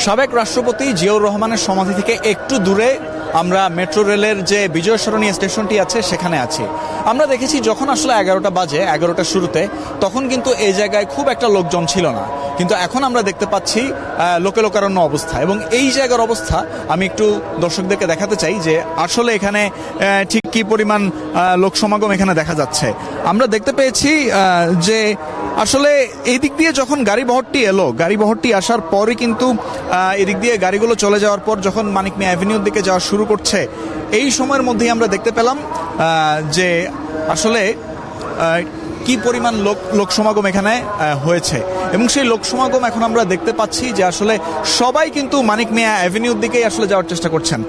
সাবেক রাষ্ট্রপতি জিয়াউর রহমানের সমাধি থেকে একটু দূরে আমরা মেট্রো রেলের যে বিজয় সরণী স্টেশনটি আছে সেখানে আছি। আমরা দেখেছি যখন আসলে 11টা বাজে, 11টার শুরুতে, তখন কিন্তু এই জায়গায় খুব একটা লোকজন ছিল না, কিন্তু এখন আমরা দেখতে পাচ্ছি লোকে লোকারণ্য অবস্থা। এবং এই জায়গার অবস্থা আমি একটু দর্শকদেরকে দেখাতে চাই যে আসলে এখানে ঠিক কী পরিমাণ লোক সমাগম এখানে দেখা যাচ্ছে। আমরা দেখতে পেয়েছি যে আসলে এই দিক দিয়ে যখন গাড়িবহরটি এলো, গাড়িবহরটি আসার পরই কিন্তু এদিক দিয়ে গাড়িগুলো চলে যাওয়ার পর যখন মানিক মিয়া অ্যাভিনিউর দিকে যাওয়া শুরু করছে, এই সময়ের মধ্যেই আমরা দেখতে পেলাম যে আসলে কি পরিমাণ লোক সমাগম এখানে হয়েছে। এবং সেই লোক সমাগম এখন আমরা দেখতে পাচ্ছি যে আসলে সবাই কিন্তু মানিক মিয়া অ্যাভিনিউর দিকেই আসলে যাওয়ার চেষ্টা করছেন।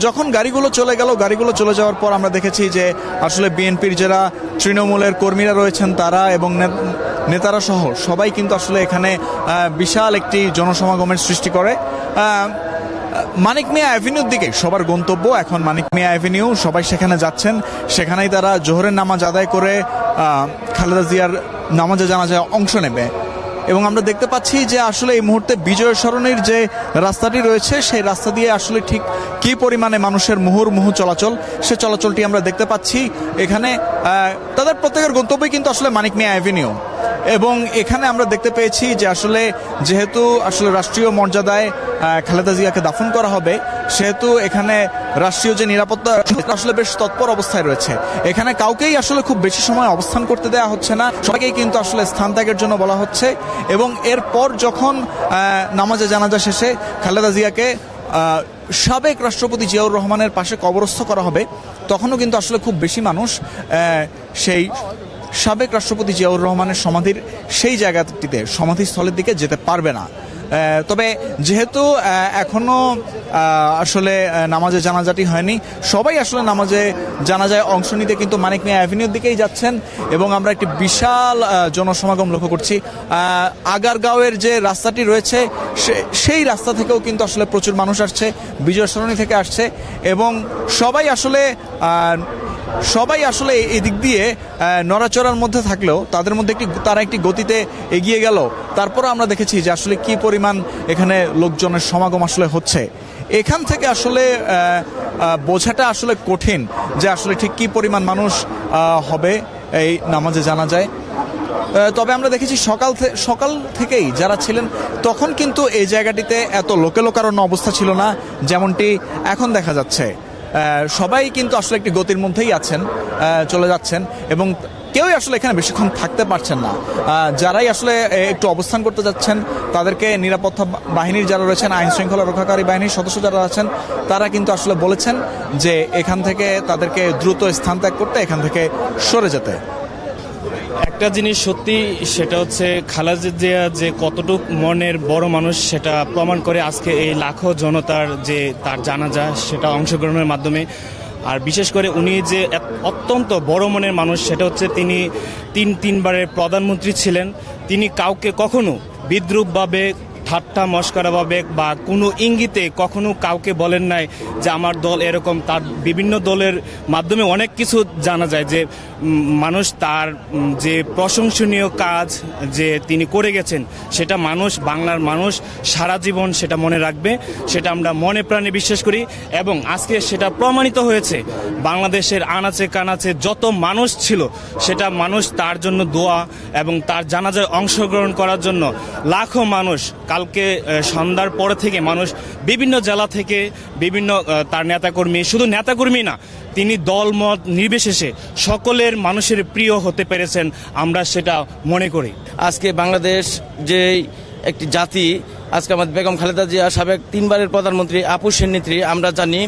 যখন গাড়িগুলো চলে গেল, গাড়িগুলো চলে যাওয়ার পর আমরা দেখেছি যে আসলে বিএনপির যারা তৃণমূলের কর্মীরা রয়েছেন তারা এবং নেতারা সহ সবাই কিন্তু আসলে এখানে বিশাল একটি জনসমাগমের সৃষ্টি করে। মানিক মিয়া অ্যাভিনিউর দিকে সবার গন্তব্য এখন মানিক মিয়া অ্যাভিনিউ, সবাই সেখানে যাচ্ছেন। সেখানেই তারা জোহরের নামাজ আদায় করে খালেদা জিয়ার নামাজে জানাজায় অংশ নেবে। এবং আমরা দেখতে পাচ্ছি যে আসলে এই মুহূর্তে বিজয় সরণির যে রাস্তাটি রয়েছে সেই রাস্তা দিয়ে আসলে ঠিক কী পরিমাণে মানুষের মুহুর্মুহু চলাচল, সে চলাচলটি আমরা দেখতে পাচ্ছি। এখানে তাদের প্রত্যেকের গন্তব্যই কিন্তু আসলে মানিক মিয়া অ্যাভিনিউ। এবং এখানে আমরা দেখতে পেয়েছি যে আসলে যেহেতু আসলে রাষ্ট্রীয় মর্যাদায় খালেদা জিয়াকে দাফন করা হবে, সেহেতু এখানে রাষ্ট্রীয় যে নিরাপত্তা আসলে বেশ তৎপর অবস্থায় রয়েছে। এখানে কাউকেই আসলে খুব বেশি সময় অবস্থান করতে দেওয়া হচ্ছে না, সবাইকেই কিন্তু আসলে স্থান ত্যাগের জন্য বলা হচ্ছে। এবং এরপর যখন নামাজে জানাজা শেষে খালেদা জিয়াকে সাবেক রাষ্ট্রপতি জিয়াউর রহমানের পাশে কবরস্থ করা হবে, তখনও কিন্তু আসলে খুব বেশি মানুষ সেই সাবেক রাষ্ট্রপতি জিয়াউর রহমানের সমাধির সেই জায়গাটিতে, সমাধিস্থলের দিকে যেতে পারবে না। তবে যেহেতু এখনও আসলে নামাজে জানাজাটি হয়নি, সবাই আসলে নামাজে জানাজায় অংশ নিতে কিন্তু মানিক মিয়া অ্যাভিনিউর দিকেই যাচ্ছেন। এবং আমরা একটি বিশাল জনসমাগম লক্ষ্য করছি। আগারগাঁওয়ের যে রাস্তাটি রয়েছে সেই রাস্তা থেকেও কিন্তু আসলে প্রচুর মানুষ আসছে, বিজয় সরণি থেকে আসছে। এবং সবাই আসলে এই দিক দিয়ে নড়াচড়ার মধ্যে থাকলেও তাদের মধ্যে তারা একটি গতিতে এগিয়ে গেল। তারপরে আমরা দেখেছি যে আসলে কি পরিমাণ এখানে লোকজনের সমাগম আসলে হচ্ছে। এখান থেকে আসলে বোঝাটা আসলে কঠিন যে আসলে ঠিক কি পরিমাণ মানুষ হবে এই নামাজে জানাজায়। তবে আমরা দেখেছি সকাল থেকেই যারা ছিলেন তখন কিন্তু এই জায়গাটিতে এত লোকে লোকারণ্য অবস্থা ছিল না যেমনটি এখন দেখা যাচ্ছে। সবাই কিন্তু আসলে একটি গতির মধ্যেই আছেন, চলে যাচ্ছেন এবং কেউই আসলে এখানে বেশিক্ষণ থাকতে পারছেন না। যারাই আসলে একটু অবস্থান করতে যাচ্ছেন তাদেরকে নিরাপত্তা বাহিনীর যারা রয়েছেন, আইন শৃঙ্খলা রক্ষাকারী বাহিনীর সদস্য যারা আছেন, তারা কিন্তু আসলে বলেছেন যে এখান থেকে তাদেরকে দ্রুত স্থান ত্যাগ করতে, এখান থেকে সরে যেতে। একটা জিনিস সত্যি, সেটা হচ্ছে খালেদা জিয়া যে কতটুক মনের বড় মানুষ সেটা প্রমাণ করে আজকে এই লাখো জনতার যে তার জানাজা সেটা অংশগ্রহণের মাধ্যমে। আর বিশেষ করে উনি যে অত্যন্ত বড় মনের মানুষ, সেটা হচ্ছে তিনি তিনবারের প্রধানমন্ত্রী ছিলেন। তিনি কাউকে কখনো বিদ্রুপভাবে, ঠাট্টা মস্করাভাবে বা কোনো ইঙ্গিতে কখনো কাউকে বলেন নাই যে আমার দল এরকম। তার বিভিন্ন দলের মাধ্যমে অনেক কিছু জানা যায় যে মানুষ তার যে প্রশংসনীয় কাজ যে তিনি করে গেছেন সেটা বাংলার মানুষ সারা জীবন সেটা মনে রাখবে, সেটা আমরা মনে প্রাণে বিশ্বাস করি। এবং আজকে সেটা প্রমাণিত হয়েছে, বাংলাদেশের আনাচে কানাচে যত মানুষ ছিল সেটা মানুষ তার জন্য দোয়া এবং তার জানাজায় অংশগ্রহণ করার জন্য লাখো মানুষ কালকে সন্ধ্যার পরে থেকে মানুষ বিভিন্ন জেলা থেকে বিভিন্ন তার নেতাকর্মী, শুধু নেতাকর্মী না, তিনি দলমত নির্বিশেষে সকলের মানুষের প্রিয় হতে পেরেছেন, আমরা সেটা মনে করি। আজকে বাংলাদেশ যে একটি জাতি, আজকে আমাদের বেগম খালেদা জিয়া সাবেক 3বারের প্রধানমন্ত্রী, আপুসের নেত্রী, আমরা জানি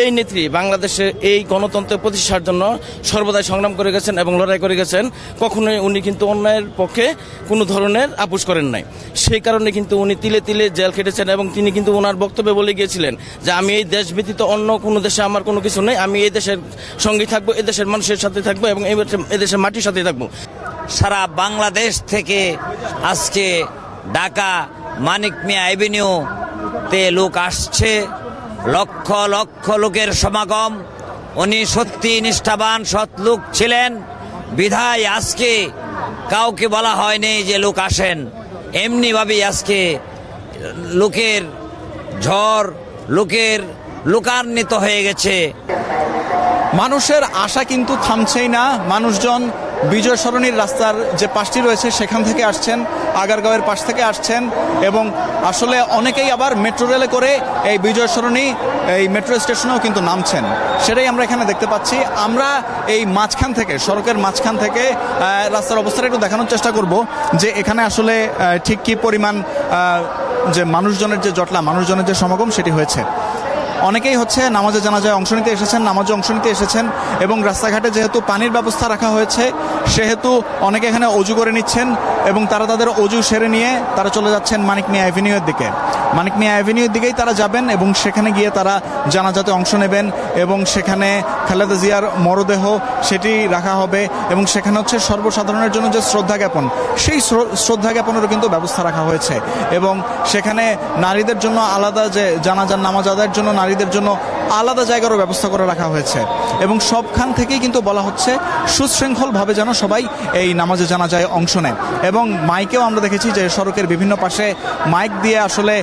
এই নেত্রী বাংলাদেশের এই গণতন্ত্রের প্রতিষ্ঠার জন্য সর্বদাই সংগ্রাম করে গেছেন এবং লড়াই করে গেছেন। কখনোই উনি কিন্তু অন্যায়ের পক্ষে কোনো ধরনের আপোষ করেন নাই। সেই কারণে কিন্তু উনি তিলে তিলে জেল খেটেছেন এবং তিনি কিন্তু ওনার বক্তব্যে বলে গিয়েছিলেন যে আমি এই দেশ ব্যতীত অন্য কোনো দেশে আমার কোনো কিছু নেই, আমি এই দেশের সঙ্গেই থাকবো, এই দেশের মানুষের সাথে থাকবো এবং এই দেশের মাটির সাথে থাকবো। সারা বাংলাদেশ থেকে আজকে ঢাকা মানিক মিয়া অ্যাভিনিউতে লোক আসছে, লক্ষ লক্ষ লোকের সমাগম। উনি সত্যি নিষ্ঠাবান সৎ লোক ছিলেন বিধায় আজকে কাউকে বলা হয়নি যে লোক আসেন, এমনিভাবেই আজকে লোকের ঝড়, লোকের লোকান্বিত হয়ে গেছে। মানুষের আশা কিন্তু থামছেই না। মানুষজন বিজয় সরণির রাস্তার যে পাশটি রয়েছে সেখান থেকে আসছেন, আগারগাঁওয়ের পাশ থেকে আসছেন, এবং আসলে অনেকেই আবার মেট্রো রেলে করে এই বিজয় সরণি এই মেট্রো স্টেশনেও কিন্তু নামছেন। সেটাই আমরা এখানে দেখতে পাচ্ছি। আমরা এই মাঝখান থেকে, সড়কের মাঝখান থেকে রাস্তার অবস্থাটা একটু দেখানোর চেষ্টা করব যে এখানে আসলে ঠিক কী পরিমাণ যে মানুষজনের যে জটলা, মানুষজনের যে সমাগম সেটি হয়েছে। অনেকেই হচ্ছে নামাজে জানাজায় অংশ নিতে এসেছেন, নামাজে অংশ নিতে এসেছেন, এবং রাস্তাঘাটে যেহেতু পানির ব্যবস্থা রাখা হয়েছে সেহেতু অনেকে এখানে অজু করে নিচ্ছেন এবং তারা তাদের অজু সেরে নিয়ে তারা চলে যাচ্ছেন মানিক মিয়া অ্যাভিনিউয়ের দিকে। মানিক মিয়া অ্যাভিনিউয়ের দিকেই তারা যাবেন এবং সেখানে গিয়ে তারা জানাজাতে অংশ নেবেন এবং সেখানে খালেদা জিয়ার মরদেহ সেটি রাখা হবে এবং সেখানে হচ্ছে সর্বসাধারণের জন্য যে শ্রদ্ধা জ্ঞাপন, সেই শ্রদ্ধা জ্ঞাপনেরও কিন্তু ব্যবস্থা রাখা হয়েছে এবং সেখানে নারীদের জন্য আলাদা, যে জানাজার নামাজ আদায়ের জন্য নারীদের জন্য আলাদা জায়গারও ব্যবস্থা করে রাখা হয়েছে এবং সবখান থেকেই কিন্তু বলা হচ্ছে সুশৃঙ্খলভাবে যেন সবাই এই নামাজে জানাজায় অংশ নেয়। এবং মাইকেও আমরা দেখেছি যে সড়কের বিভিন্ন পাশে মাইক দিয়ে আসলে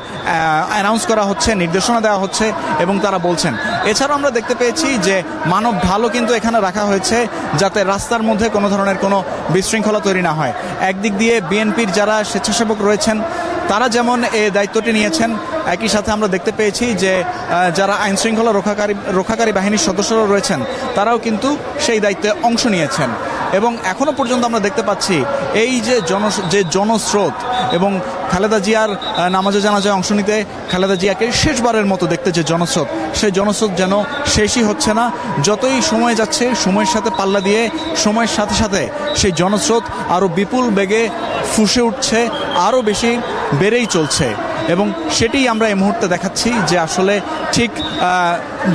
অ্যানাউন্স করা হচ্ছে, নির্দেশনা দেওয়া হচ্ছে এবং তারা বলছেন। এছাড়াও আমরা দেখতে পেয়েছি যে মানব ঢালও কিন্তু এখানে রাখা হয়েছে যাতে রাস্তার মধ্যে কোনো ধরনের কোনো বিশৃঙ্খলা তৈরি না হয়। একদিক দিয়ে বিএনপির যারা স্বেচ্ছাসেবক রয়েছেন তারা যেমন এই দায়িত্বটি নিয়েছেন, একই সাথে আমরা দেখতে পেয়েছি যে যারা আইনশৃঙ্খলা রক্ষাকারী বাহিনীর সদস্যরা রয়েছেন তারাও কিন্তু সেই দায়িত্বে অংশ নিয়েছেন। এবং এখনও পর্যন্ত আমরা দেখতে পাচ্ছি এই যে জনস্রোত এবং খালেদা জিয়ার নামাজে জানাজায় অংশ নিতে, খালেদা জিয়াকে শেষবারের মতো দেখতে যে জনস্রোত, সেই জনস্রোত যেন শেষই হচ্ছে না। যতই সময় যাচ্ছে, সময়ের সাথে পাল্লা দিয়ে সময়ের সাথে সাথে সেই জনস্রোত আরও বিপুল বেগে ফুঁসে উঠছে, আরও বেশি বেড়েই চলছে। এবং সেটি আমরা এই মুহূর্তে দেখাচ্ছি যে আসলে ঠিক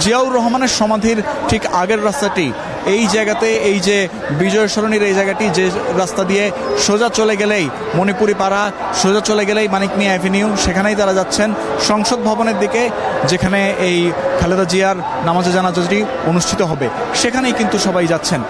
জিয়াউর রহমানের সমাধির ঠিক আগের রাস্তাটি, এই জায়গাতে, এই যে বিজয় সরণির এই জায়গাটি, যে রাস্তা দিয়ে সোজা চলে গেলেই মণিপুরি পাড়া, সোজা চলে গেলেই মানিক মিয়া অ্যাভিনিউ, সেখানেই তারা যাচ্ছেন সংসদ ভবনের দিকে, যেখানে এই খালেদা জিয়ার নামাজে জানাজাটি অনুষ্ঠিত হবে, সেখানেই কিন্তু সবাই যাচ্ছেন।